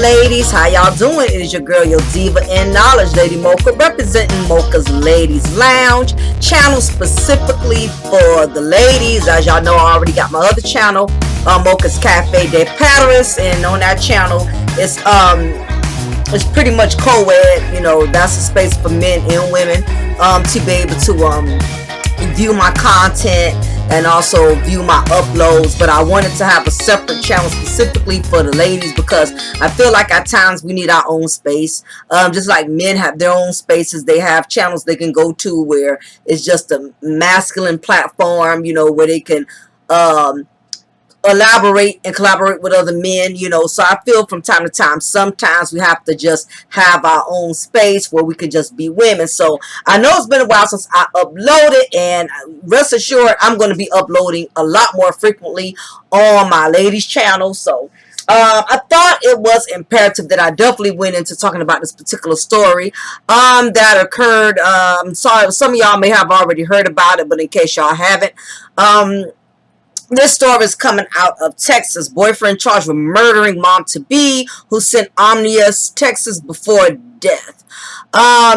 ladies, how y'all doing? It is your girl, your diva in knowledge, Lady Mocha, representing Mocha's Ladies Lounge channel, specifically for the ladies. As y'all know, I already got my other channel, Mocha's Cafe de Paris, and on that channel it's pretty much co-ed. You know, that's a space for men and women to be able to view my content and also view my uploads. But I wanted to have a separate channel specifically for the ladies, because I feel like at times we need our own space. Just like men have their own spaces, they have channels they can go to where it's just a masculine platform, you know, where they can elaborate and collaborate with other men, you know. So I feel from time to time, sometimes we have to just have our own space where we can just be women. So I know it's been a while since I uploaded, and rest assured I'm going to be uploading a lot more frequently on my ladies channel. So I thought it was imperative that I definitely went into talking about this particular story that occurred. Sorry, some of y'all may have already heard about it, but in case y'all haven't, this story is coming out of Texas. Boyfriend charged with murdering mom-to-be who sent omnious texts before death.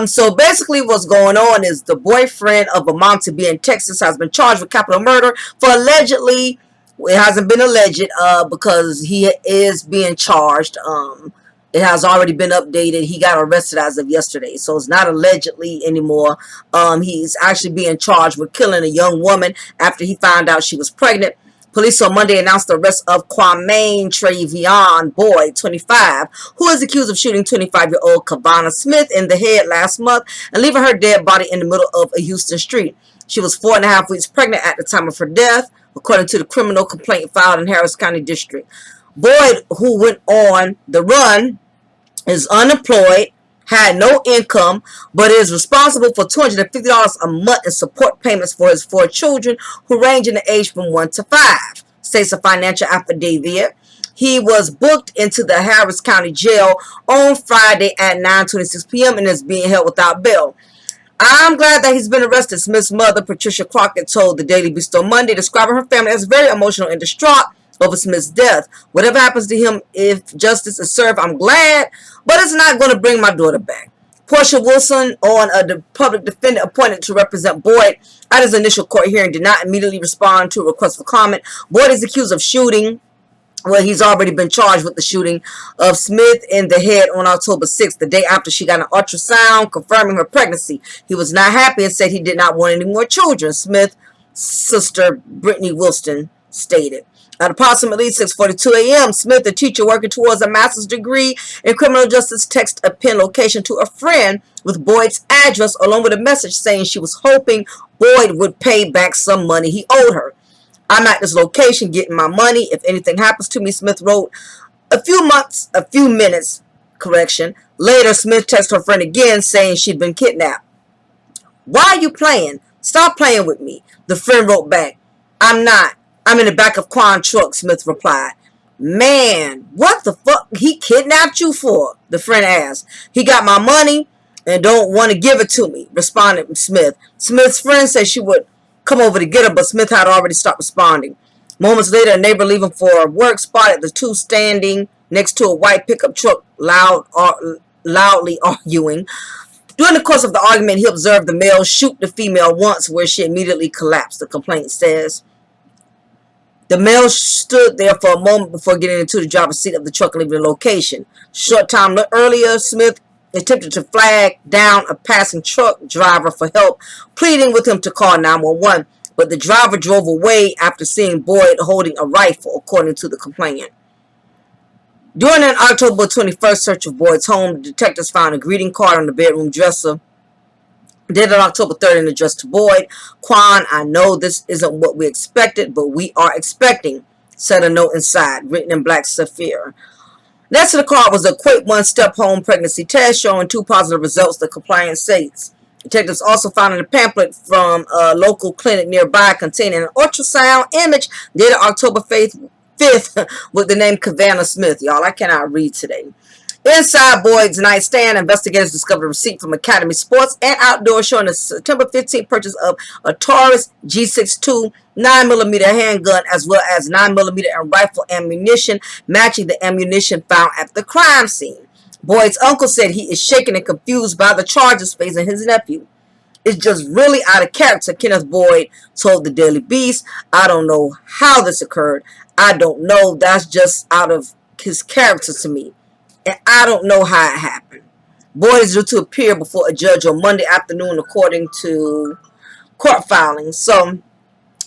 So basically what's going on is the boyfriend of a mom-to-be in Texas has been charged with capital murder for allegedly, it hasn't been alleged because he is being charged. It has already been updated. He got arrested as of yesterday, so it's not allegedly anymore. He's actually being charged with killing a young woman after he found out she was pregnant. Police on Monday announced the arrest of 𝓜𝓸𝓬𝓱𝓪'𝓼, boy, 25, who is accused of shooting 25-year-old 𝓜𝓸𝓬𝓱𝓪 Smith in the head last month and leaving her dead body in the middle of a Houston street. She was 4.5 weeks pregnant at the time of her death, according to the criminal complaint filed in Harris County District. Boyd, who went on the run, is unemployed, had no income, but is responsible for $250 a month in support payments for his 4 children, who range in the age from 1 to 5, states a financial affidavit. He was booked into the Harris County Jail on Friday at 9:26 p.m. and is being held without bail. I'm glad that he's been arrested, Smith's mother, Patricia Crockett, told the Daily Beast on Monday, describing her family as very emotional and distraught over Smith's death. Whatever happens to him, if justice is served, I'm glad, but it's not going to bring my daughter back. Portia Wilson, the public defender appointed to represent Boyd at his initial court hearing, did not immediately respond to a request for comment. Boyd is accused of shooting. Well, he's already been charged with the shooting of Smith in the head on October 6th, the day after she got an ultrasound confirming her pregnancy. He was not happy and said he did not want any more children, Smith's sister, Brittany Wilson, stated. At approximately 6:42 a.m., Smith, a teacher working towards a master's degree in criminal justice, texted a pin location to a friend with Boyd's address, along with a message saying she was hoping Boyd would pay back some money he owed her. I'm at this location getting my money. If anything happens to me, Smith wrote. A few minutes later, Smith texted her friend again saying she'd been kidnapped. Why are you playing? Stop playing with me, the friend wrote back. I'm not. I'm in the back of Quan's truck, Smith replied. Man, what the fuck he kidnapped you for? The friend asked. He got my money and don't want to give it to me, responded Smith. Smith's friend said she would come over to get her, but Smith had already stopped responding. Moments later, a neighbor leaving for work spotted the two standing next to a white pickup truck loudly arguing. During the course of the argument, he observed the male shoot the female once, where she immediately collapsed, the complaint says. The male stood there for a moment before getting into the driver's seat of the truck and leaving the location. Short time earlier, Smith attempted to flag down a passing truck driver for help, pleading with him to call 911, but the driver drove away after seeing Boyd holding a rifle, according to the complainant. During an October 21st search of Boyd's home, the detectives found a greeting card on the bedroom dresser, dated October 3rd and addressed to Boyd. Quan, I know this isn't what we expected, but we are expecting, said a note inside, written in black sapphire. Next to the card was a quick one-step home pregnancy test showing 2 positive results, the compliance states. Detectives also found a pamphlet from a local clinic nearby containing an ultrasound image dated October 5th with the name 𝓜𝓸𝓬𝓱𝓪'𝓼. Y'all, I cannot read today. Inside Boyd's nightstand, investigators discovered a receipt from Academy Sports and Outdoors showing a September 15th purchase of a Taurus G62 9mm handgun as well as 9mm and rifle ammunition matching the ammunition found at the crime scene. Boyd's uncle said he is shaken and confused by the charges facing his nephew. It's just really out of character, Kenneth Boyd told the Daily Beast. I don't know how this occurred. I don't know. That's just out of his character to me. And I don't know how it happened. Boyd is due to appear before a judge on Monday afternoon according to court filings. So,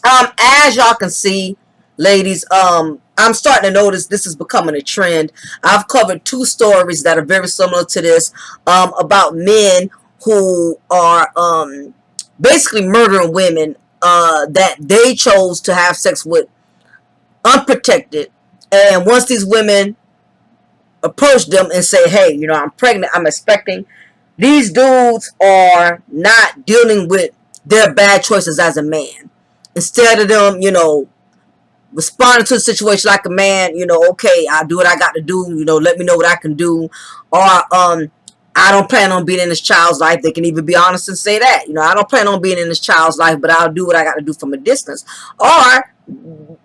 as y'all can see, ladies, I'm starting to notice this is becoming a trend. I've covered 2 stories that are very similar to this, about men who are basically murdering women that they chose to have sex with unprotected. And once these women approach them and say, hey, you know, I'm pregnant, I'm expecting, these dudes are not dealing with their bad choices as a man. Instead of them, you know, responding to the situation like a man, you know, okay, I'll do what I got to do, you know, let me know what I can do. Or I don't plan on being in this child's life. They can even be honest and say that. You know, I don't plan on being in this child's life, but I'll do what I got to do from a distance. Or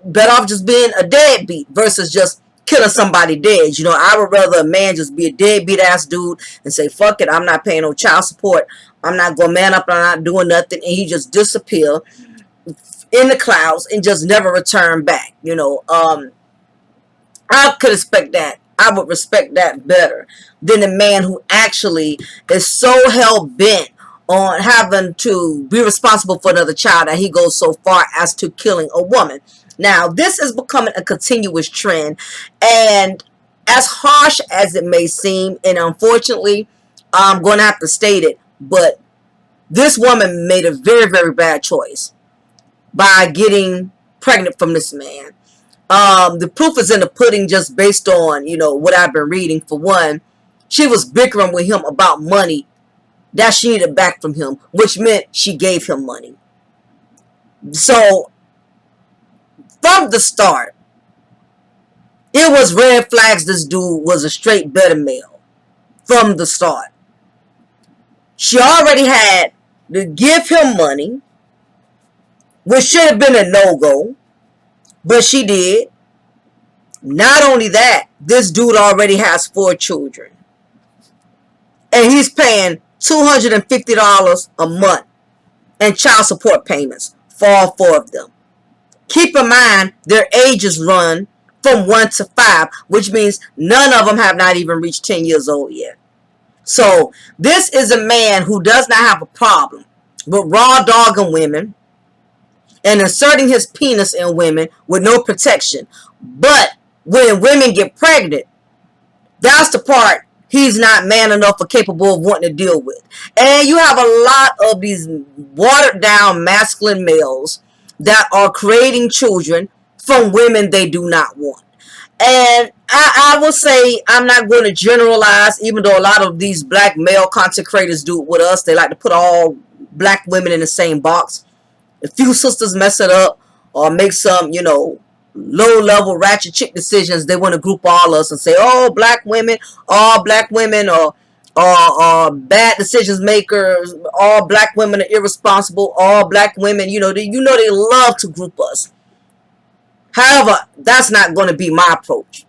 better off just being a deadbeat versus just killing somebody dead. You know, I would rather a man just be a deadbeat ass dude and say, fuck it, I'm not paying no child support. I'm not going to man up, I'm not doing nothing. And he just disappear in the clouds and just never return back. You know, I could expect that. I would respect that better than a man who actually is so hell-bent on having to be responsible for another child that he goes so far as to killing a woman. Now, this is becoming a continuous trend, and as harsh as it may seem, and unfortunately, I'm going to have to state it, but this woman made a very, very bad choice by getting pregnant from this man. The proof is in the pudding just based on, you know, what I've been reading. For one, she was bickering with him about money that she needed back from him, which meant she gave him money. So, from the start, it was red flags this dude was a straight beta male. From the start. She already had to give him money, which should have been a no-go. But she did. Not only that, this dude already has 4 children. And he's paying $250 a month in child support payments for all 4 of them. Keep in mind, their ages run from 1 to 5, which means none of them have not even reached 10 years old yet. So, this is a man who does not have a problem with raw dogging women and inserting his penis in women with no protection. But when women get pregnant, that's the part he's not man enough or capable of wanting to deal with. And you have a lot of these watered down masculine males that are creating children from women they do not want. And I will say, I'm not going to generalize, even though a lot of these black male content creators do it with us. They like to put all black women in the same box. A few sisters mess it up or make some, you know, low-level ratchet chick decisions. They want to group all us and say, oh, black women, all black women are bad decisions makers, all black women are irresponsible, all black women, you know, they love to group us. However, that's not going to be my approach.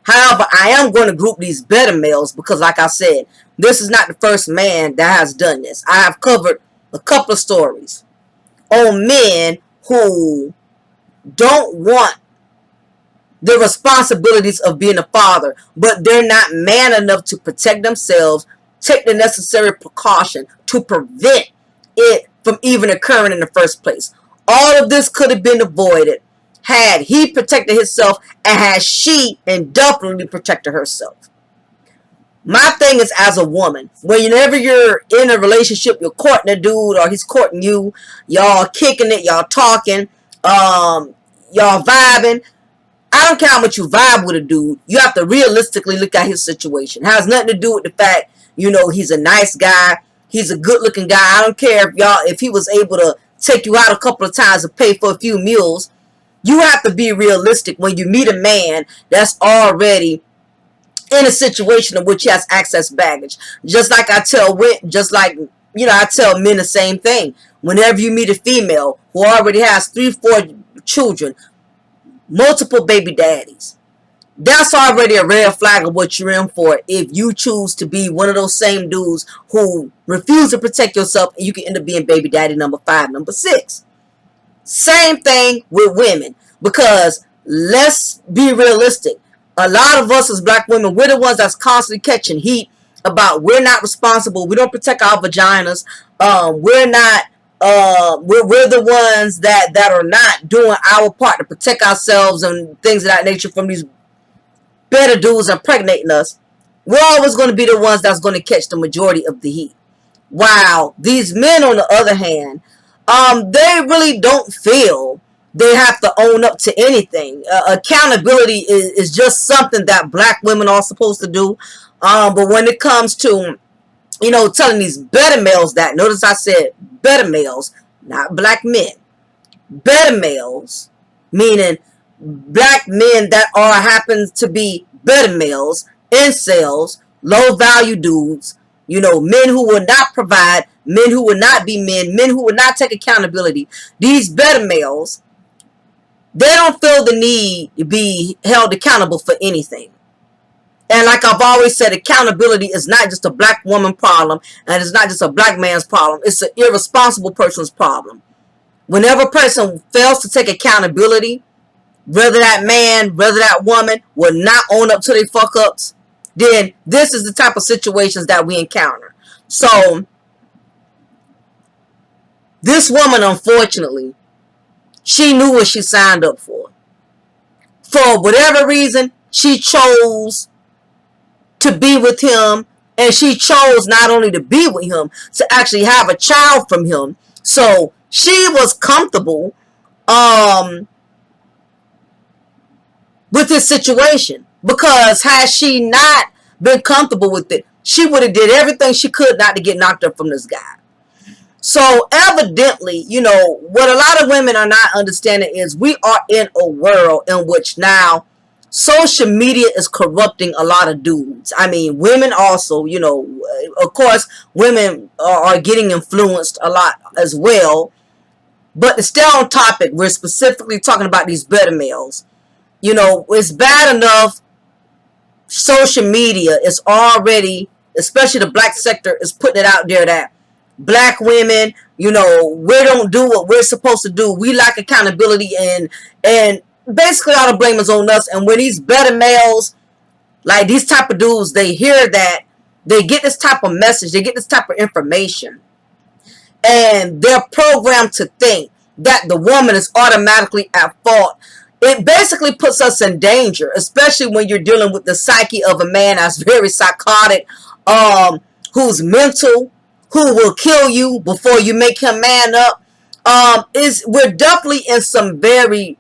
However, I am going to group these beta males because, like I said, this is not the first man that has done this. I have covered a couple of stories on men who don't want the responsibilities of being a father, but they're not man enough to protect themselves, take the necessary precaution to prevent it from even occurring in the first place. All of this could have been avoided had he protected himself and had she indubitably protected herself. My thing is, as a woman, whenever you're in a relationship, you're courting a dude or he's courting you, y'all kicking it, y'all talking, y'all vibing. I don't care how much you vibe with a dude. You have to realistically look at his situation. It has nothing to do with the fact, you know, he's a nice guy, he's a good-looking guy. I don't care if he was able to take you out a couple of times and pay for a few meals. You have to be realistic when you meet a man that's already in a situation in which he has access baggage. Just like I tell I tell men the same thing. Whenever you meet a female who already has 3, 4 children, multiple baby daddies, that's already a red flag of what you're in for if you choose to be one of those same dudes who refuse to protect yourself, and you can end up being baby daddy number 5, number 6. Same thing with women, because let's be realistic. A lot of us as black women, we're the ones that's constantly catching heat about we're not responsible. We don't protect our vaginas. We're not. We're the ones that are not doing our part to protect ourselves and things of that nature from these better dudes impregnating us. We're always going to be the ones that's going to catch the majority of the heat. While these men, on the other hand, they really don't feel they have to own up to anything. Accountability is just something that black women are supposed to do. But when it comes to, telling these better males that, notice I said better males, not black men. Better males, meaning black men that happen to be better males, incels, low value dudes, men who will not provide, men who will not be men who will not take accountability. These better males, they don't feel the need to be held accountable for anything. And like I've always said, accountability is not just a black woman problem, and it's not just a black man's problem. It's an irresponsible person's problem. Whenever a person fails to take accountability, whether that man, whether that woman will not own up to their fuck ups, then this is the type of situations that we encounter. So this woman, unfortunately, she knew what she signed up for. For whatever reason, she chose to be with him, and she chose not only to be with him, to actually have a child from him. So she was comfortable with this situation, because had she not been comfortable with it, she would have did everything she could not to get knocked up from this guy. So evidently, what a lot of women are not understanding is we are in a world in which now social media is corrupting a lot of dudes. I mean, women also, of course, women are getting influenced a lot as well. But to stay on topic, we're specifically talking about these better males. It's bad enough social media is already, especially the black sector, is putting it out there that black women, we don't do what we're supposed to do. We lack accountability, and basically all the blame is on us. And when these better males, like these type of dudes, they hear that, they get this type of message, they get this type of information, and they're programmed to think that the woman is automatically at fault. It basically puts us in danger, especially when you're dealing with the psyche of a man that's very psychotic, who's mental, who will kill you before you make him man up. We're definitely in some very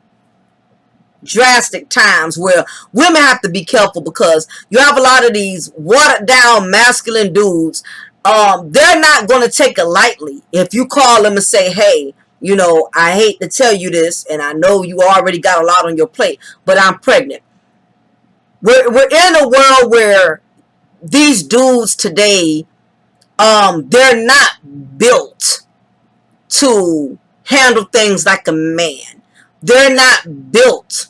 drastic times where women have to be careful, because you have a lot of these watered down masculine dudes. They're not going to take it lightly if you call them and say, hey, I hate to tell you this, and I know you already got a lot on your plate, but I'm pregnant. We're in a world where these dudes today, they're not built to handle things like a man. They're not built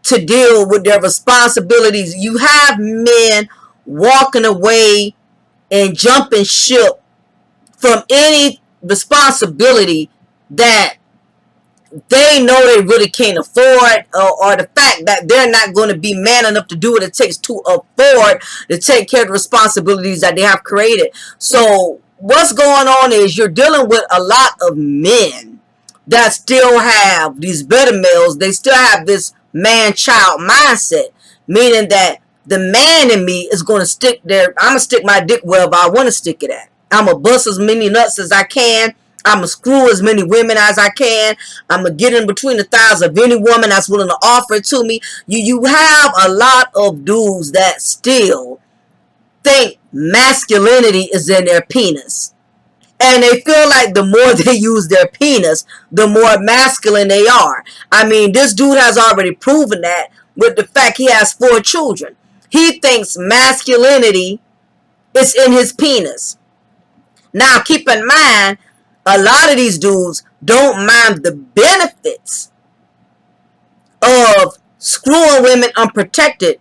to deal with their responsibilities. You have men walking away and jumping ship from any responsibility that they know they really can't afford, or the fact that they're not going to be man enough to do what it takes to afford to take care of the responsibilities that they have created. So what's going on is you're dealing with a lot of men that still have these better males. They still have this man-child mindset, meaning that the man in me is going to stick there. I'm going to stick my dick wherever I want to stick it at. I'm going to bust as many nuts as I can. I'm going to screw as many women as I can. I'm going to get in between the thighs of any woman that's willing to offer it to me. You have a lot of dudes that still think masculinity is in their penis. And they feel like the more they use their penis, the more masculine they are. I mean, this dude has already proven that with the fact he has 4 children. He thinks masculinity is in his penis. Now, keep in mind, a lot of these dudes don't mind the benefits of screwing women unprotected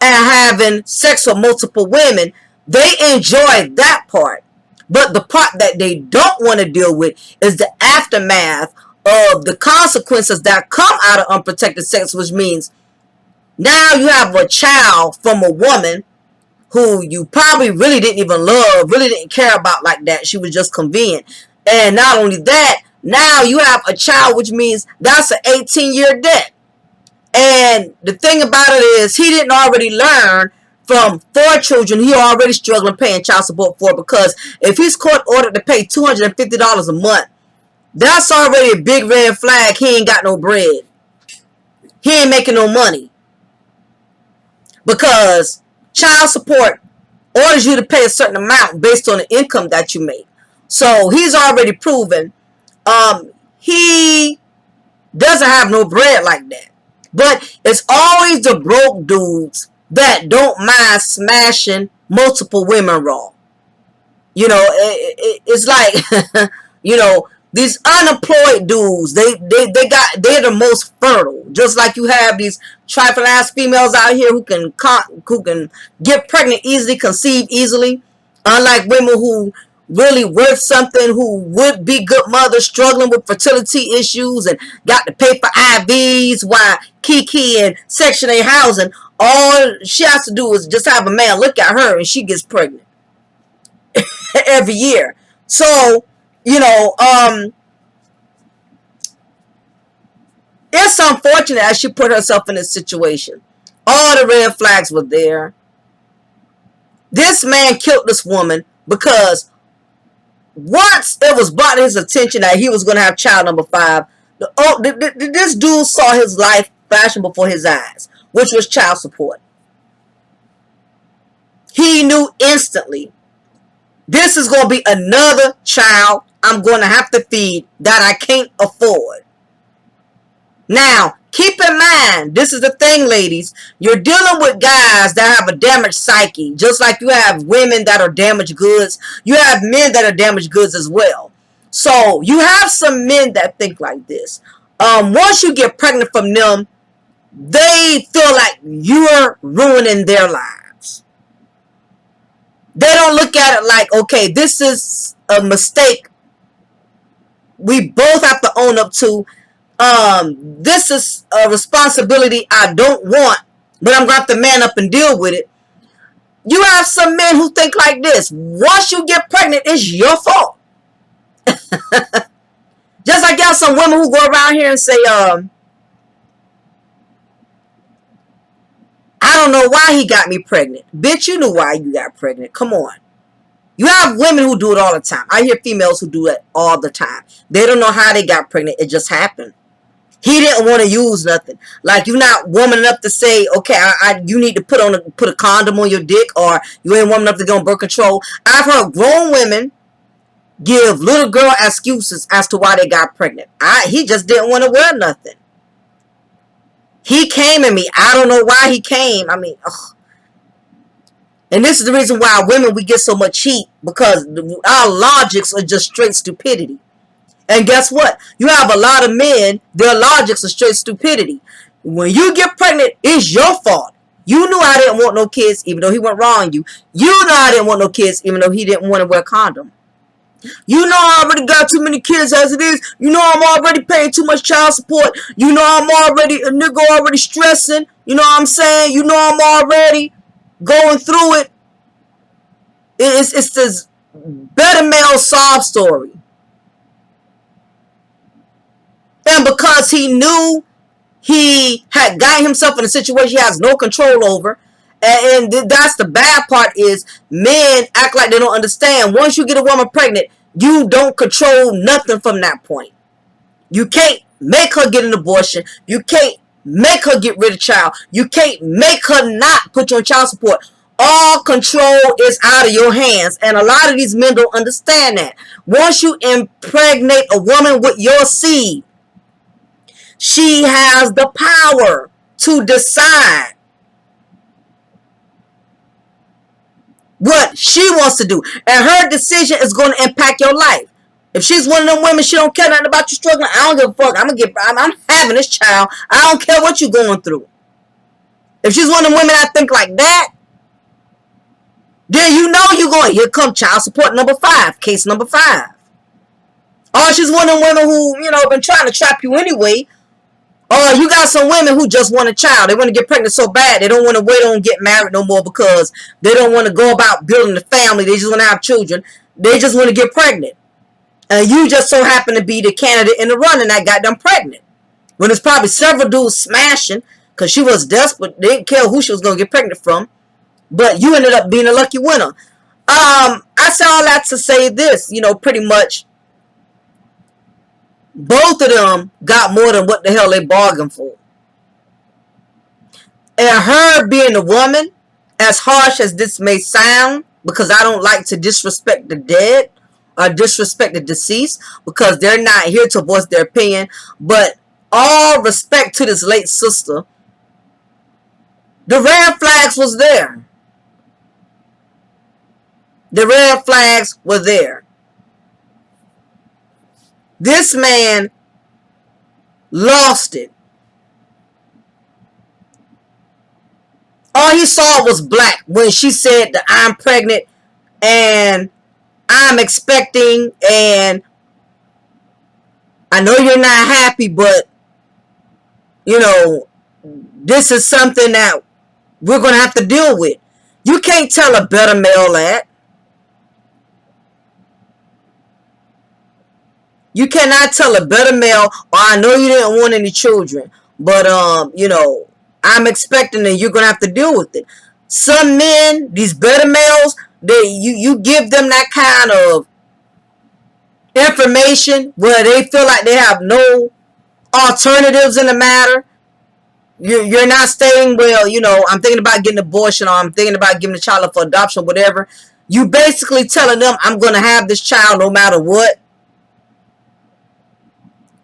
and having sex with multiple women. They enjoy that part. But the part that they don't want to deal with is the aftermath of the consequences that come out of unprotected sex, which means now you have a child from a woman who you probably really didn't even love, really didn't care about like that. She was just convenient. And not only that, now you have a child, which means that's an 18-year debt. And the thing about it is, he didn't already learn from 4 children he already struggling paying child support for, because if he's court ordered to pay $250 a month, that's already a big red flag. He ain't got no bread. He ain't making no money. Because child support orders you to pay a certain amount based on the income that you make. So he's already proven he doesn't have no bread like that. But it's always the broke dudes that don't mind smashing multiple women raw. You know, it's like, you know, these unemployed dudes, they're the most fertile. Just like you have these trifling ass females out here who can get pregnant easily, conceive easily. Unlike women who really worth something, who would be good mothers struggling with fertility issues and got to pay for IVs while Kiki and Section 8 housing. All she has to do is just have a man look at her and she gets pregnant every year. So, you know, it's unfortunate that she put herself in this situation. All the red flags were there. This man killed this woman because once it was brought to his attention that he was going to have child number 5, this dude saw his life flashing before his eyes, which was child support. He knew instantly, this is going to be another child I'm going to have to feed that I can't afford. Now, keep in mind, this is the thing, ladies. You're dealing with guys that have a damaged psyche. Just like you have women that are damaged goods, you have men that are damaged goods as well. So, you have some men that think like this. Once you get pregnant from them, they feel like you're ruining their lives. They don't look at it like, okay, this is a mistake we both have to own up to. This is a responsibility I don't want, but I'm going to have to man up and deal with it. You have some men who think like this. Once you get pregnant, it's your fault. Just like you have some women who go around here and say, I don't know why he got me pregnant. Bitch, you knew why you got pregnant. Come on. You have women who do it all the time. I hear females who do it all the time. They don't know how they got pregnant. It just happened. He didn't want to use nothing. Like, you're not woman enough to say, okay, you need to put a condom on your dick, or you ain't woman enough to go on birth control. I've heard grown women give little girl excuses as to why they got pregnant. He just didn't want to wear nothing. He came at me. I don't know why he came. I mean, ugh. And this is the reason why women, we get so much heat, because our logics are just straight stupidity. And guess what? You have a lot of men, their logics are straight stupidity. When you get pregnant, it's your fault. You knew I didn't want no kids, even though he went wrong on you. You know I didn't want no kids, even though he didn't want to wear a condom. You know I already got too many kids as it is. You know I'm already paying too much child support. You know I'm already, a nigga already stressing. You know what I'm saying? You know I'm already going through it. It's this better male sob story. And because he knew he had gotten himself in a situation he has no control over, and that's the bad part, is men act like they don't understand. Once you get a woman pregnant, you don't control nothing from that point. You can't make her get an abortion. You can't make her get rid of child. You can't make her not put you on child support. All control is out of your hands. And a lot of these men don't understand that. Once you impregnate a woman with your seed, she has the power to decide what she wants to do. And her decision is going to impact your life. If she's one of them women, she don't care nothing about you struggling. I don't give a fuck. I'm having this child. I don't care what you're going through. If she's one of them women that think like that, then you know you're going, here come child support number 5, case number 5. Or she's one of them women who, you know, been trying to trap you anyway. Or you got some women who just want a child. They want to get pregnant so bad. They don't want to wait on get married no more because they don't want to go about building a family. They just want to have children. They just want to get pregnant. And you just so happen to be the candidate in the running that got them pregnant. When there's probably several dudes smashing because she was desperate. They didn't care who she was going to get pregnant from. But you ended up being a lucky winner. I say all that to say this, you know, pretty much both of them got more than what the hell they bargained for. And her being a woman, as harsh as this may sound, because I don't like to disrespect the dead or disrespect the deceased, because they're not here to voice their opinion, but all respect to this late sister, the red flags was there. The red flags were there. This man lost it. All he saw was black when she said that I'm pregnant and I'm expecting and I know you're not happy, but you know, this is something that we're going to have to deal with. You can't tell a better male that. You cannot tell a better male, oh, I know you didn't want any children, but, you know, I'm expecting that you're going to have to deal with it. Some men, these better males, you give them that kind of information where they feel like they have no alternatives in the matter. You're not stating, well, you know, I'm thinking about getting an abortion or I'm thinking about giving a child up for adoption, whatever. You basically telling them, I'm going to have this child no matter what.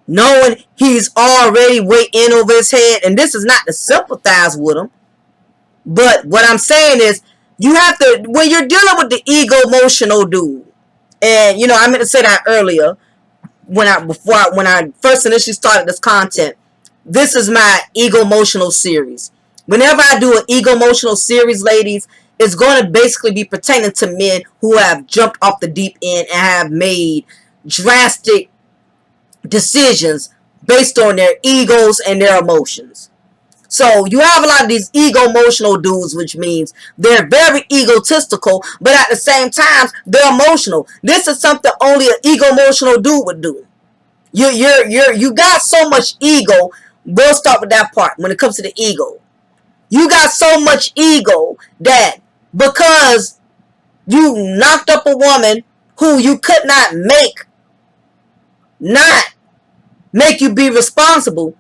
Knowing he's already way in over his head. And this is not to sympathize with him. But what I'm saying is, you have to, when you're dealing with the ego-emotional dude, and, you know, I meant to say that earlier, when I first initially started this content, this is my ego-emotional series. Whenever I do an ego-emotional series, ladies, it's going to basically be pertaining to men who have jumped off the deep end and have made drastic decisions based on their egos and their emotions. So you have a lot of these ego-emotional dudes, which means they're very egotistical, but at the same time, they're emotional. This is something only an ego-emotional dude would do. You got so much ego. We'll start with that part when it comes to the ego. You got so much ego that because you knocked up a woman who you could not make you be responsible,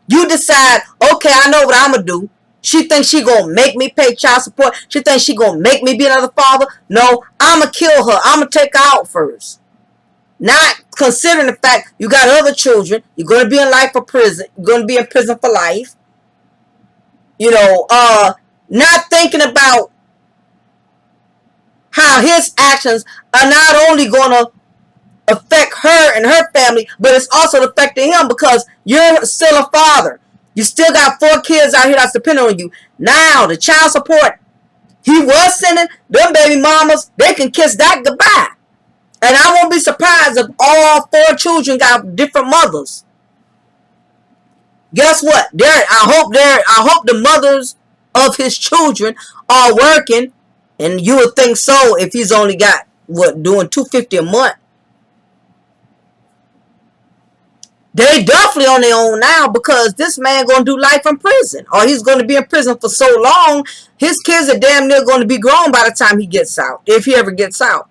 you decide, okay, I know what I'm going to do. She thinks she going to make me pay child support. She thinks she going to make me be another father. No, I'm going to kill her. I'm going to take her out first. Not considering the fact you got other children. You're going to be in life for prison. You're going to be in prison for life. You know, not thinking about how his actions are not only going to affect her and her family, but it's also affecting him because you're still a father. You still got 4 kids out here that's depending on you. Now, the child support he was sending, them baby mamas, they can kiss that goodbye. And I won't be surprised if all 4 children got different mothers. Guess what? I hope the mothers of his children are working, and you would think so if he's only got, doing $250 a month. They definitely on their own now because this man going to do life in prison. Or he's going to be in prison for so long, his kids are damn near going to be grown by the time he gets out. If he ever gets out.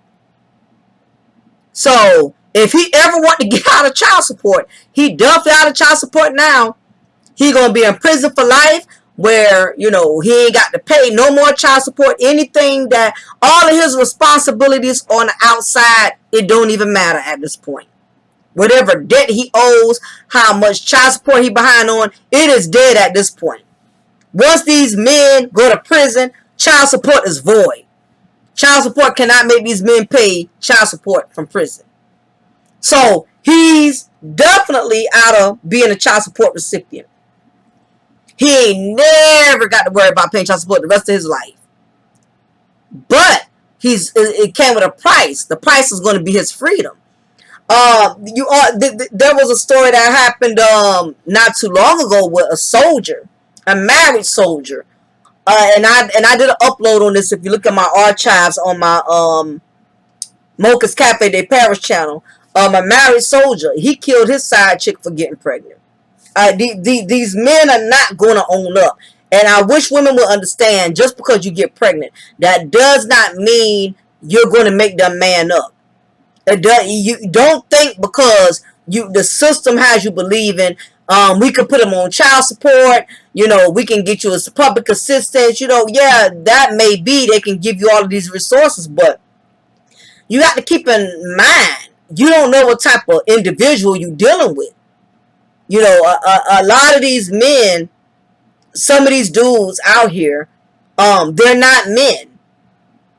So, if he ever want to get out of child support, he definitely out of child support now. He going to be in prison for life where, you know, he ain't got to pay no more child support. Anything that, all of his responsibilities on the outside, it don't even matter at this point. Whatever debt he owes, how much child support he behind on, it is dead at this point. Once these men go to prison, child support is void. Child support cannot make these men pay child support from prison. So he's definitely out of being a child support recipient. He ain't never got to worry about paying child support the rest of his life. But it came with a price. The price is going to be his freedom. There was a story that happened not too long ago with a soldier, a married soldier, and I did an upload on this. If you look at my archives on my Mocha's Cafe de Paris channel, a married soldier, he killed his side chick for getting pregnant. These men are not going to own up. And I wish women would understand, just because you get pregnant, that does not mean you're going to make them man up. You don't think because the system has you believing, we can put them on child support, we can get you a public assistance, yeah, that may be, they can give you all of these resources, but you have to keep in mind, you don't know what type of individual you're dealing with. A lot of these men, some of these dudes out here, they're not men.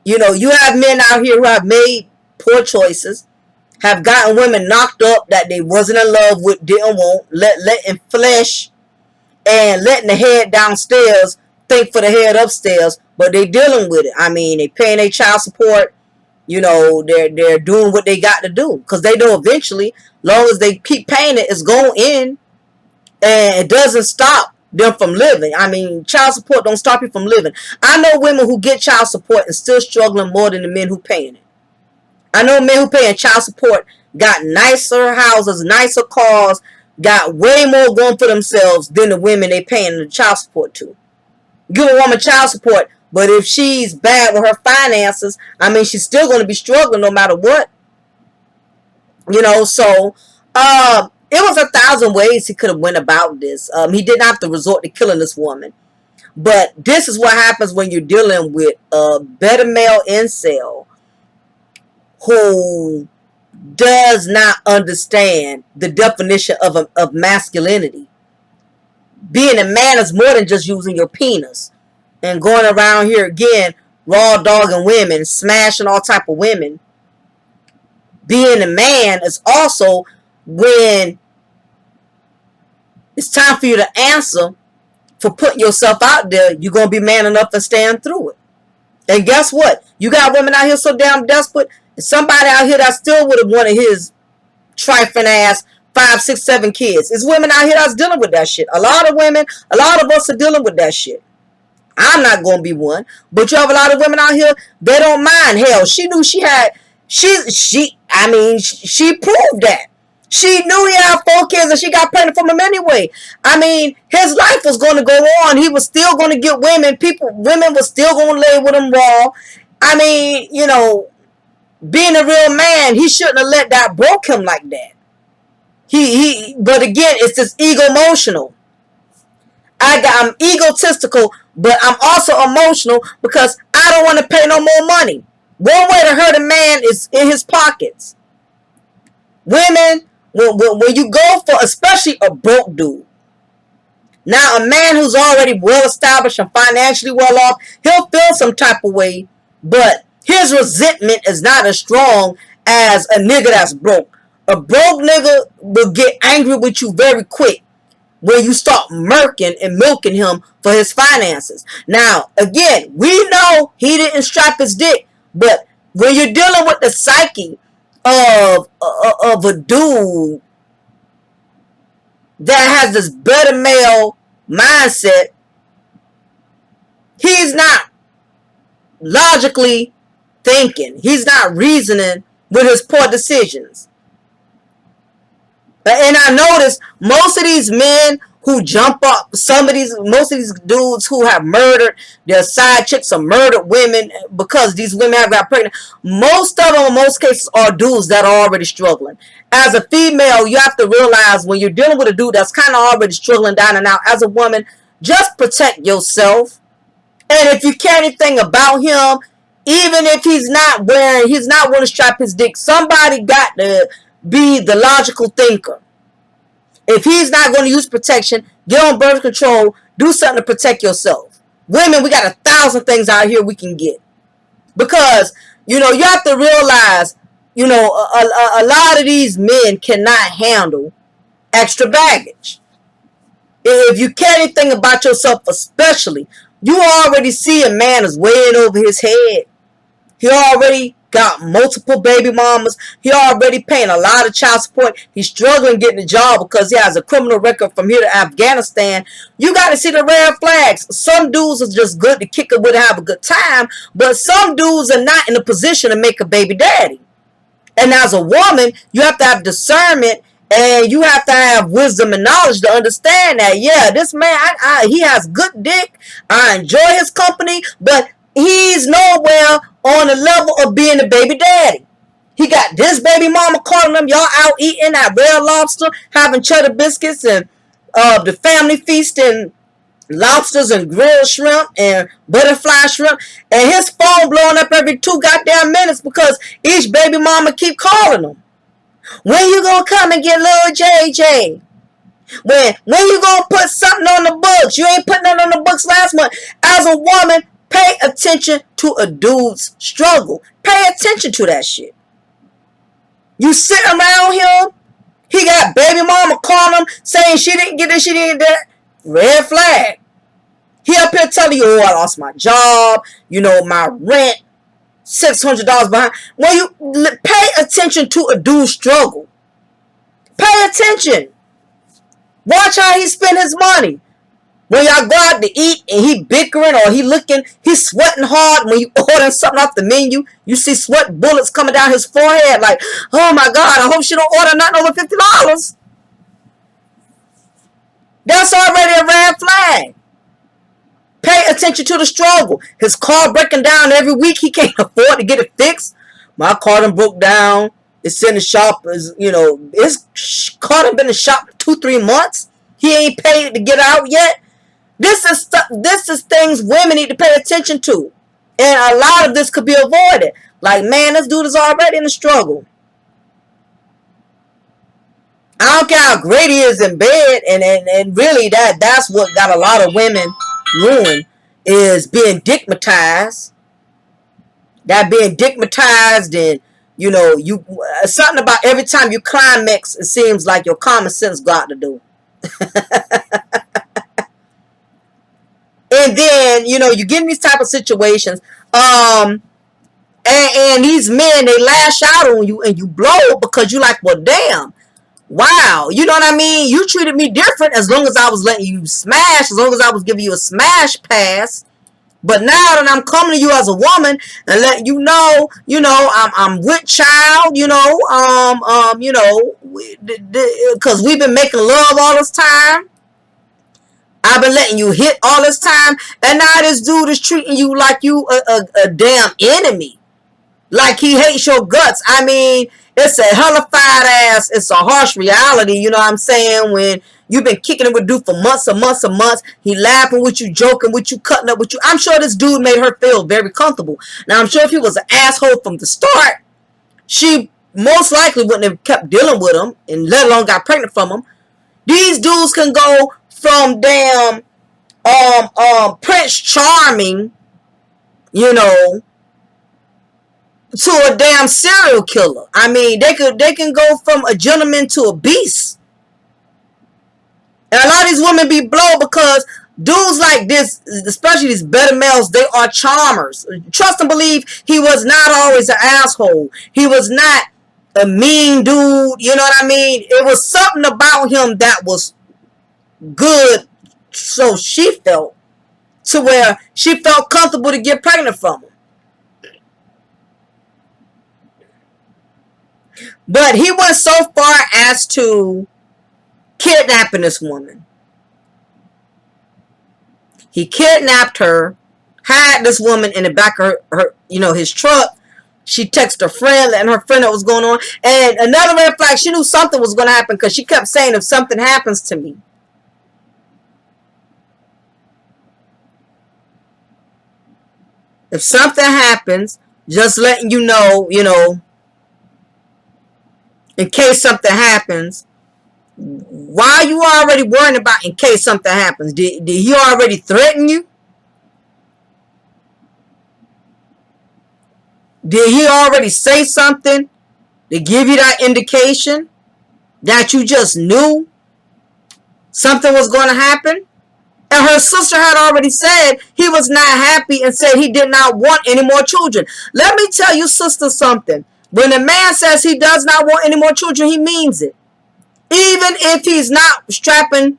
You have men out here who have made poor choices, have gotten women knocked up that they wasn't in love with, didn't want, letting flesh and letting the head downstairs think for the head upstairs, but they dealing with it. I mean, they paying their child support. They're doing what they got to do, because they know eventually, long as they keep paying it, it's going in, and it doesn't stop them from living. I mean, child support don't stop you from living. I know women who get child support and still struggling more than the men who paying it. I know men who paying child support got nicer houses, nicer cars, got way more going for themselves than the women they paying the child support to. Give a woman child support, but if she's bad with her finances, I mean, she's still going to be struggling no matter what. So it was 1,000 ways he could have went about this. He didn't have to resort to killing this woman. But this is what happens when you're dealing with a beta male incel who does not understand the definition of masculinity. Being a man is more than just using your penis and going around here again, raw dogging women, smashing all type of women. Being a man is also when it's time for you to answer for putting yourself out there. You're going to be man enough to stand through it. And guess what? You got women out here so damn desperate. Somebody out here that still would have wanted his trifling ass 5, 6, 7 kids. It's women out here that's dealing with that shit. A lot of women, a lot of us are dealing with that shit. I'm not going to be one. But you have a lot of women out here, they don't mind. Hell, she knew she proved that. She knew he had 4 kids and she got pregnant from him anyway. I mean, his life was going to go on. He was still going to get women. Women were still going to lay with him raw. I mean, being a real man, he shouldn't have let that broke him like that. But again, it's this ego emotional. I'm egotistical, but I'm also emotional because I don't want to pay no more money. One way to hurt a man is in his pockets. Women, when you go for, especially a broke dude. Now, a man who's already well established and financially well off, he'll feel some type of way, but his resentment is not as strong as a nigga that's broke. A broke nigga will get angry with you very quick when you start murking and milking him for his finances. Now, again, we know he didn't strap his dick, but when you're dealing with the psyche of a dude that has this beta male mindset, he's not logically thinking. He's not reasoning with his poor decisions. And I noticed most of these men who jump up, most of these dudes who have murdered their side chicks or murdered women because these women have got pregnant, most of them in most cases are dudes that are already struggling. As a female, you have to realize when you're dealing with a dude that's kind of already struggling down and out, as a woman, just protect yourself. And if you care anything about him, even if he's not going to strap his dick, somebody got to be the logical thinker. If he's not going to use protection, get on birth control, do something to protect yourself. Women, we got 1,000 things out here we can get. Because, you have to realize, a lot of these men cannot handle extra baggage. If you care anything about yourself, especially, you already see a man is weighing over his head. He already got multiple baby mamas. He already paying a lot of child support. He's struggling getting a job because he has a criminal record from here to Afghanistan. You got to see the red flags. Some dudes are just good to kick it with and have a good time, but some dudes are not in a position to make a baby daddy. And as a woman, you have to have discernment, and you have to have wisdom and knowledge to understand that, yeah, this man, he has good dick. I enjoy his company, but he's nowhere on the level of being a baby daddy. He got this baby mama calling him, y'all out eating at Red Lobster, having cheddar biscuits and the family feast and lobsters and grilled shrimp and butterfly shrimp, and his phone blowing up every 2 goddamn minutes because each baby mama keep calling him. When you gonna come and get little JJ? When you gonna put something on the books? You ain't putting nothing on the books last month. As a woman, pay attention to a dude's struggle. Pay attention to that shit. You sit around him, he got baby mama calling him saying she didn't get this, she didn't get that. Red flag. He up here telling you, oh, I lost my job, my rent, $600 behind. When you pay attention to a dude's struggle, pay attention. Watch how he spend his money. When y'all go out to eat and he bickering or he's sweating hard. When you ordering something off the menu, you see sweat bullets coming down his forehead like, oh my God, I hope she don't order nothing over $50. That's already a red flag. Pay attention to the struggle. His car breaking down every week. He can't afford to get it fixed. My car done broke down. It's in the shop. His car done been in the shop 2-3 months. He ain't paid to get out yet. This is things women need to pay attention to. And a lot of this could be avoided. Like, man, this dude is already in the struggle. I don't care how great he is in bed, and really that's what got a lot of women ruined, is being dickmatized. That being dickmatized, and you something about every time you climax, it seems like your common sense got to do. And then you get in these type of situations, and these men, they lash out on you and you blow because you like, well, damn. Wow, you know what I mean? You treated me different as long as I was letting you smash, as long as I was giving you a smash pass. But now that I'm coming to you as a woman and letting you know, I'm with child, because we've been making love all this time. I've been letting you hit all this time, and now this dude is treating you like you a damn enemy. Like he hates your guts. I mean, it's a hellified ass, it's a harsh reality, you know what I'm saying? When you've been kicking it with dude for months and months and months, he laughing with you, joking with you, cutting up with you. I'm sure this dude made her feel very comfortable. Now, I'm sure if he was an asshole from the start, she most likely wouldn't have kept dealing with him, and let alone got pregnant from him. These dudes can go from damn Prince Charming, to a damn serial killer. I mean, they can go from a gentleman to a beast. And a lot of these women be blown because dudes like this, especially these better males, they are charmers. Trust and believe, he was not always an asshole. He was not a mean dude. You know what I mean? It was something about him that was good, so she felt, to where she felt comfortable to get pregnant from him. But he went so far as to kidnapping this woman. He kidnapped her, had this woman in the back of her his truck. She texted her friend, letting her friend know what was going on. And another red flag, she knew something was going to happen because she kept saying, if something happens to me. If something happens, just letting you know, in case something happens. Why are you already worrying about in case something happens? Did he already threaten you? Did he already say something to give you that indication that you just knew something was going to happen? And her sister had already said he was not happy and said he did not want any more children. Let me tell you, sister, something. When a man says he does not want any more children, he means it. Even if he's not strapping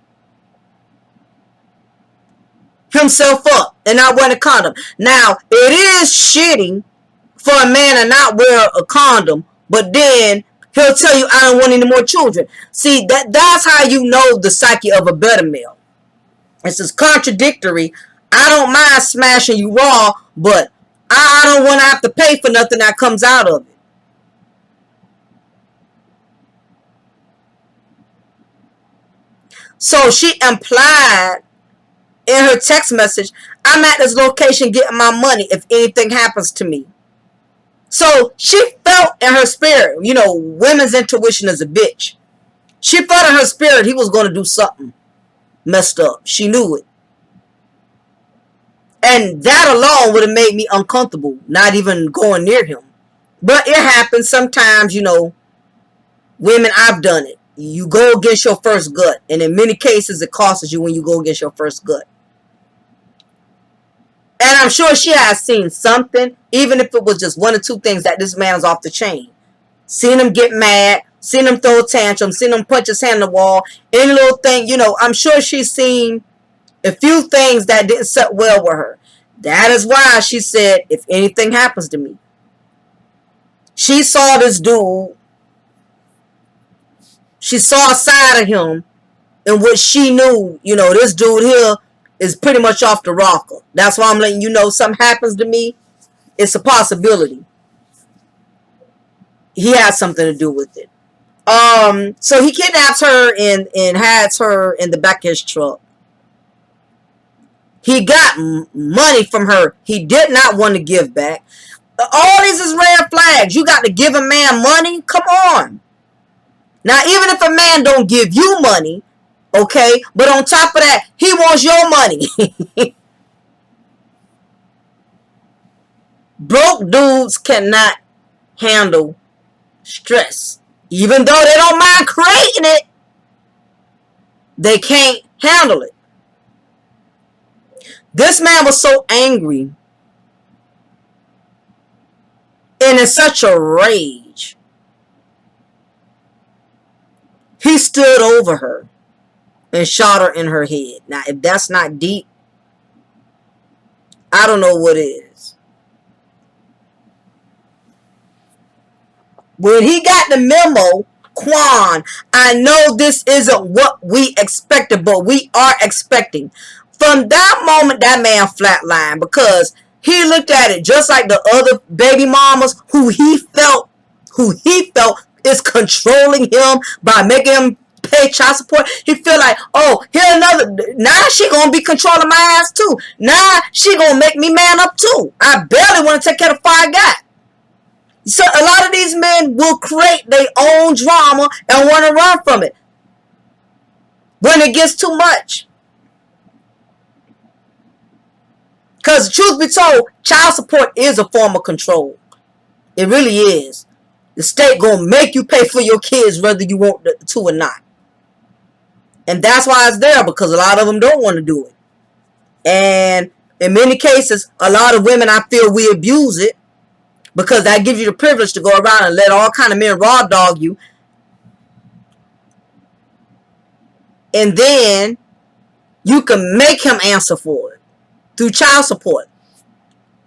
himself up and not wearing a condom. Now, it is shitty for a man to not wear a condom, but then he'll tell you, I don't want any more children. See, that's how you know the psyche of a better male. It's just contradictory. I don't mind smashing you raw, but I don't want to have to pay for nothing that comes out of it. So she implied in her text message, I'm at this location getting my money if anything happens to me. So she felt in her spirit, women's intuition is a bitch. She felt in her spirit he was going to do something messed up. She knew it. And that alone would have made me uncomfortable, not even going near him. But it happens sometimes, women, I've done it. You go against your first gut. And in many cases, it costs you when you go against your first gut. And I'm sure she has seen something, even if it was just one or two things, that this man is off the chain. Seen him get mad, seen him throw a tantrum, seen him punch his hand in the wall, any little thing, I'm sure she's seen a few things that didn't set well with her. That is why she said, if anything happens to me. She saw this dude. She saw a side of him in which she knew, this dude here is pretty much off the rocker. That's why I'm letting you know something happens to me. It's a possibility. He has something to do with it. So he kidnaps her and has her in the back of his truck. He got money from her he did not want to give back. All these is red flags. You got to give a man money? Come on. Now, even if a man don't give you money, okay, but on top of that, he wants your money. Broke dudes cannot handle stress. Even though they don't mind creating it, they can't handle it. This man was so angry and in such a rage. He stood over her and shot her in her head. Now, if that's not deep, I don't know what is. When he got the memo, Quan, I know this isn't what we expected, but we are expecting. From that moment, that man flatlined because he looked at it just like the other baby mamas who he felt is controlling him by making him pay child support. He feel like, oh, here another, now she gonna be controlling my ass too. Now she gonna make me man up too. I barely want to take care of 5 guys. So a lot of these men will create their own drama and want to run from it when it gets too much. Because truth be told, child support is a form of control. It really is. The state gonna make you pay for your kids whether you want to or not. And that's why it's there, because a lot of them don't want to do it. And in many cases, a lot of women, I feel, we abuse it because that gives you the privilege to go around and let all kind of men raw dog you. And then you can make him answer for it through child support.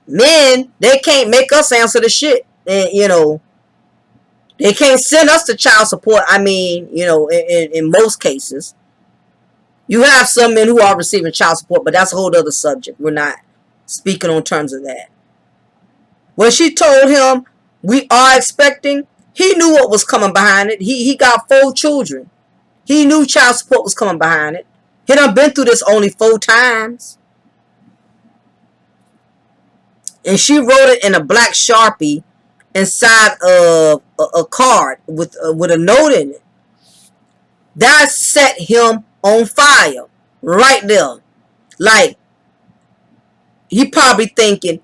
Men, they can't make us answer the shit. And, they can't send us to child support. I mean, in most cases. You have some men who are receiving child support, but that's a whole other subject. We're not speaking on terms of that. When she told him, we are expecting, he knew what was coming behind it. He got 4 children. He knew child support was coming behind it. He done been through this only 4 times. And she wrote it in a black Sharpie inside of a card with a note in it. That set him on fire right there. Like, he probably thinking,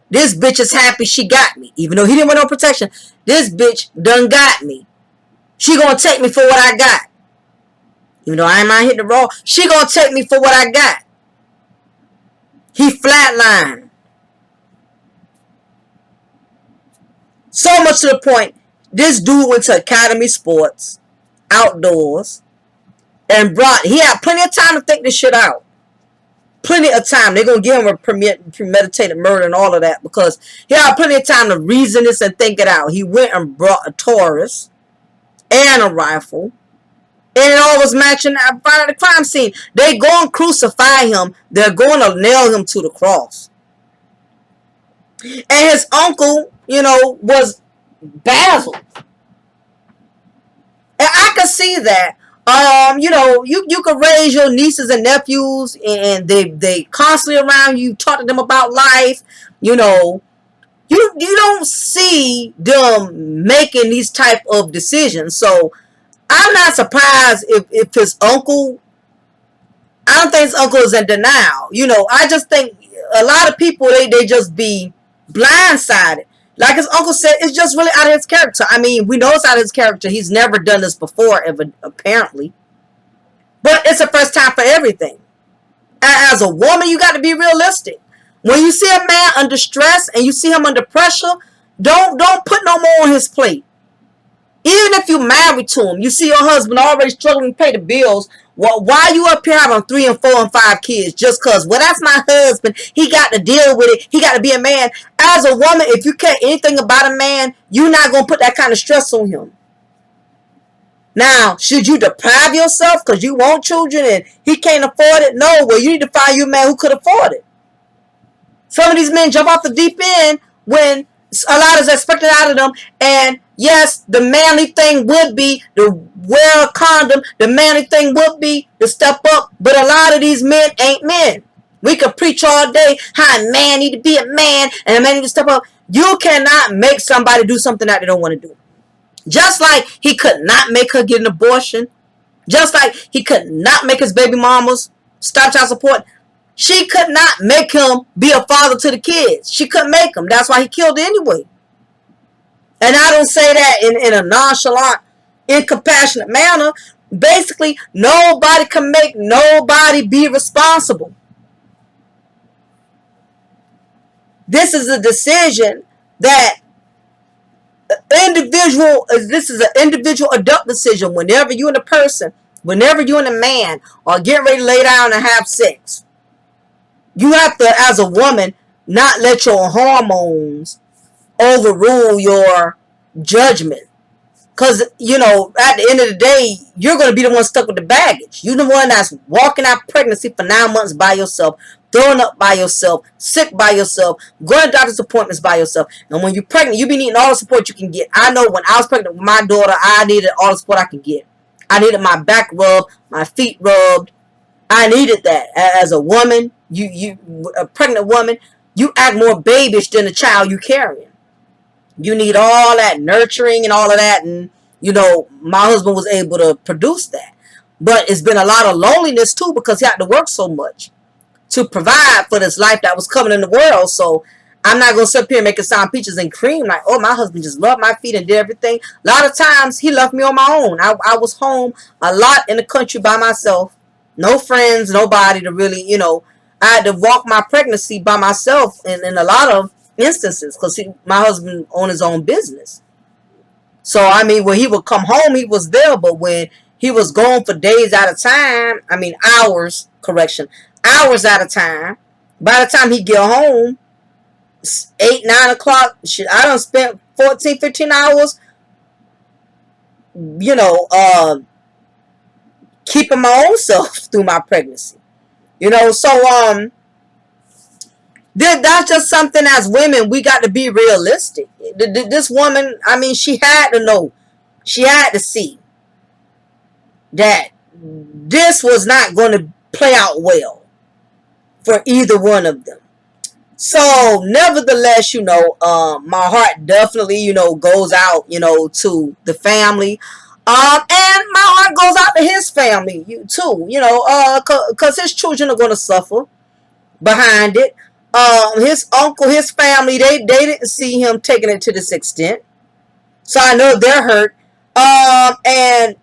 This bitch is happy she got me. Even though he didn't want no protection. This bitch done got me. She gonna take me for what I got. Even though I ain't mind hitting the roll, she gonna take me for what I got. He flatlined. So much to the point, this dude went to Academy Sports, outdoors, and he had plenty of time to think this shit out. Plenty of time. They're going to give him a premeditated murder and all of that because he had plenty of time to reason this and think it out. He went and brought a Taurus and a rifle. And it all was matching out at the crime scene. They going to crucify him. They're going to nail him to the cross. And his uncle, was Basil. And I could see that. You could raise your nieces and nephews and they constantly around you, talk to them about life. You don't see them making these type of decisions. So I'm not surprised if his uncle, I don't think his uncle is in denial. I just think a lot of people, they just be blindsided. Like his uncle said, it's just really out of his character. I mean, we know it's out of his character. He's never done this before, apparently. But it's the first time for everything. As a woman, you got to be realistic. When you see a man under stress and you see him under pressure, don't put no more on his plate. Even if you're married to him, you see your husband already struggling to pay the bills. Why you up here having 3 and 4 and 5 kids? Just because, that's my husband. He got to deal with it. He got to be a man. As a woman, if you care anything about a man, you're not going to put that kind of stress on him. Now, should you deprive yourself because you want children and he can't afford it? No, well, you need to find you a man who could afford it. Some of these men jump off the deep end when a lot is expected out of them. And yes, the manly thing would be to wear a condom. The manly thing would be to step up. But a lot of these men ain't men. We could preach all day how a man need to be a man and a man need to step up. You cannot make somebody do something that they don't want to do. Just like he could not make her get an abortion. Just like he could not make his baby mamas stop child support. She could not make him be a father to the kids. She couldn't make him. That's why he killed her anyway. And I don't say that in a nonchalant, incompassionate manner. Basically, nobody can make nobody be responsible. This is a decision that this is an individual adult decision. Whenever you and a person, whenever you and a man are getting ready to lay down and have sex, you have to, as a woman, not let your hormones overrule your judgment. Because, at the end of the day, you're going to be the one stuck with the baggage. You're the one that's walking out pregnancy for 9 months by yourself, throwing up by yourself, sick by yourself, going to doctor's appointments by yourself. And when you're pregnant, you be needing all the support you can get. I know when I was pregnant with my daughter, I needed all the support I could get. I needed my back rubbed, my feet rubbed. I needed that. As a woman, a pregnant woman, you act more babyish than the child you carrying. You need all that nurturing and all of that. And, my husband was able to produce that. But it's been a lot of loneliness, too, because he had to work so much to provide for this life that was coming in the world. So I'm not going to sit up here and make it sound peaches and cream like, oh, my husband just loved my feet and did everything. A lot of times he left me on my own. I was home a lot in the country by myself. No friends, nobody to really, I had to walk my pregnancy by myself in a lot of instances because my husband owned his own business. So, I mean, when he would come home, he was there. But when he was gone for days at a time, hours at a time, by the time he get home, 8, 9 o'clock, I done spent 14, 15 hours, keeping my own self through my pregnancy. So that's just something as women we got to be realistic. This woman, she had to know, she had to see that this was not going to play out well for either one of them. So nevertheless, my heart definitely, goes out, to the family. And my heart goes out to his family, too, because his children are going to suffer behind it. His uncle, his family, they didn't see him taking it to this extent. So I know they're hurt. And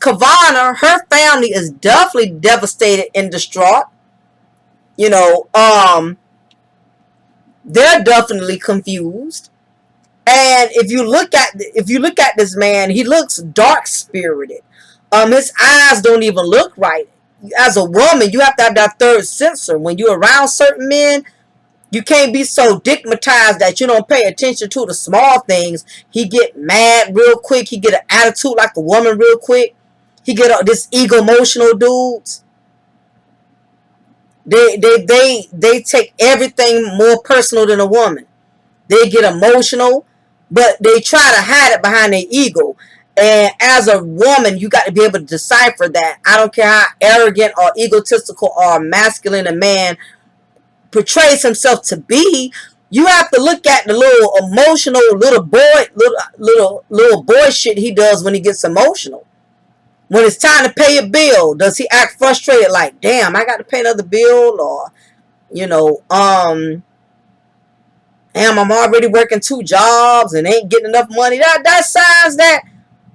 𝓜𝓸𝓬𝓱𝓪, her family is definitely devastated and distraught. You know, they're definitely confused. And if you look at this man, he looks dark spirited. His eyes don't even look right. As a woman, you have to have that third sensor. When you're around certain men, you can't be so stigmatized that you don't pay attention to the small things. He get mad real quick. He get an attitude like a woman real quick. He get this ego emotional dudes. They take everything more personal than a woman. They get emotional, but they try to hide it behind their ego. And as a woman, you got to be able to decipher that. I don't care how arrogant or egotistical or masculine a man portrays himself to be. You have to look at the little emotional little boy shit he does when he gets emotional. When it's time to pay a bill, does he act frustrated like, damn, I got to pay another bill? Or, you know, damn, I'm already working 2 jobs and ain't getting enough money. That signs that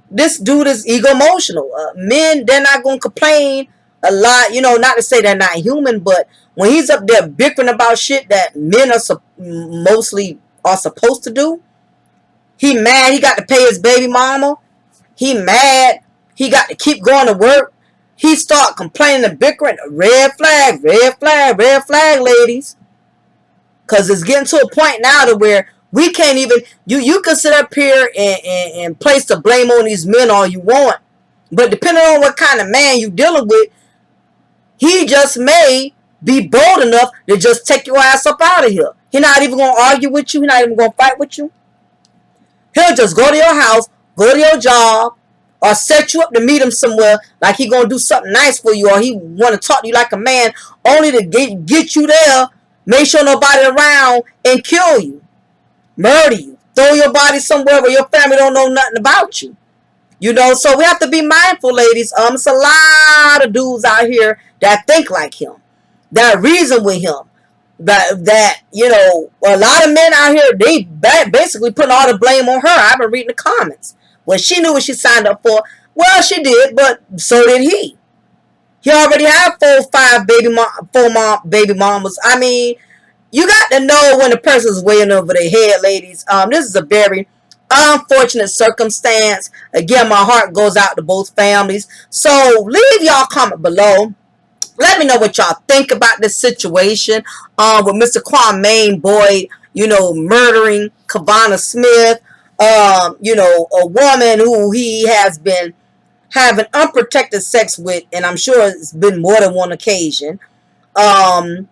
this dude is ego emotional. Men, they're not going to complain a lot. You know, not to say they're not human, but when he's up there bickering about shit that men are mostly are supposed to do, he mad he got to pay his baby mama. He mad he got to keep going to work. He start complaining and bickering. Red flag, red flag, red flag, ladies. Because it's getting to a point now to where we can't even, you can sit up here and place the blame on these men all you want. But depending on what kind of man you dealing with, he just may be bold enough to just take your ass up out of here. He's not even going to argue with you. He's not even going to fight with you. He'll just go to your house, go to your job, or set you up to meet him somewhere like he going to do something nice for you, or he want to talk to you like a man, only to get you there, make sure nobody around, and kill you, murder you, throw your body somewhere where your family don't know nothing about you. You know, so we have to be mindful, ladies. It's a lot of dudes out here that think like him, that reason with him, that you know, a lot of men out here, they basically putting all the blame on her. I've been reading the comments. Well, she knew what she signed up for. Well, she did, but so did he. He already had 4 or 5 baby mamas. I mean, you got to know when the person's weighing over their head, ladies. This is a very unfortunate circumstance. Again, my heart goes out to both families. So leave y'all comment below. Let me know what y'all think about this situation with Mr. Kwame Boyd, you know, murdering 𝓜𝓸𝓬𝓱𝓪 Smith. You know, a woman who he has been having unprotected sex with, and I'm sure it's been more than one occasion. And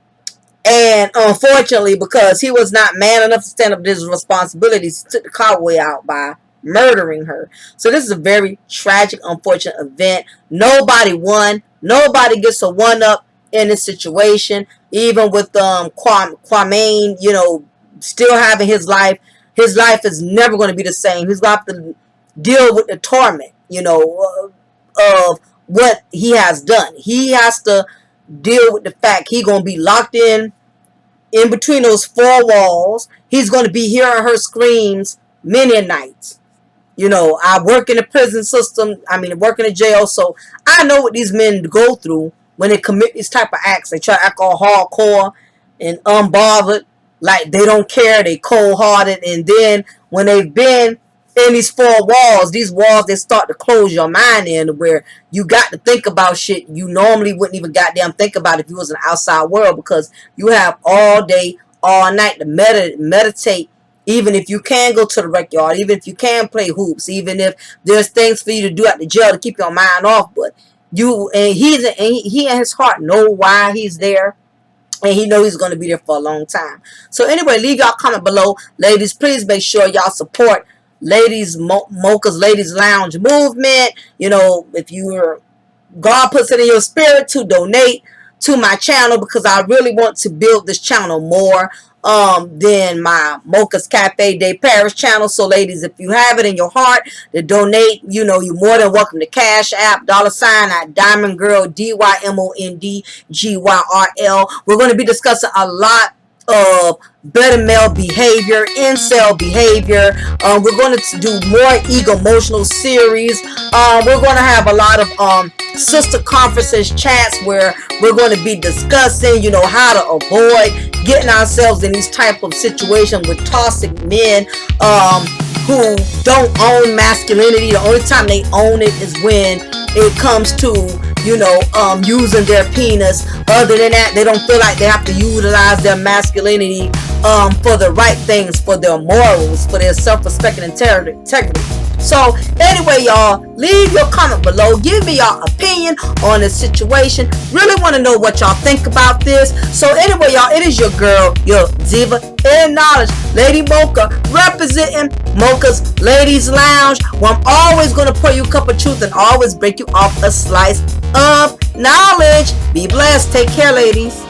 unfortunately, because he was not man enough to stand up to his responsibilities, he took the cowboy out by murdering her. So this is a very tragic, unfortunate event. Nobody won. Nobody gets a one-up in this situation. Even with Kwame, you know, still having his life. His life is never going to be the same. He's going to have to deal with the torment, you know, of what he has done. He has to deal with the fact he's going to be locked in between those 4 walls. He's going to be hearing her screams many nights. You know, I work in the prison system. I mean, I work in the jail, so I know what these men go through when they commit these type of acts. They try to act all hardcore and unbothered, like they don't care. They cold-hearted, and then when they've been in these 4 walls, these walls, they start to close your mind in, where you got to think about shit you normally wouldn't even goddamn think about if you was in the outside world, because you have all day, all night to meditate. Even if you can go to the rec yard, even if you can play hoops, even if there's things for you to do at the jail to keep your mind off, but you and he and his heart know why he's there. And he know he's going to be there for a long time. So anyway, leave y'all comment below. Ladies, please make sure y'all support Ladies Mocha's Ladies Lounge movement. You know, if God puts it in your spirit to donate to my channel, because I really want to build this channel more than my Mocha's Cafe de Paris channel. So ladies, if you have it in your heart to donate, you know, you're more than welcome to Cash App, $ at Diamond Girl, DYMONDGYRL. We're going to be discussing a lot of better male behavior, incel behavior. We're going to do more ego-emotional series. We're going to have a lot of sister conferences, chats where we're going to be discussing, how to avoid getting ourselves in these type of situations with toxic men who don't own masculinity. The only time they own it is when it comes to using their penis. Other than that, they don't feel like they have to utilize their masculinity for the right things, for their morals, for their self-respect and integrity. So anyway, y'all, leave your comment below. Give me your opinion on this situation. Really want to know what y'all think about this. So anyway, y'all, it is your girl, your diva in knowledge, Lady Mocha, representing Mocha's Ladies Lounge, where I'm always going to pour you a cup of truth and always break you off a slice of knowledge. Be blessed. Take care, ladies.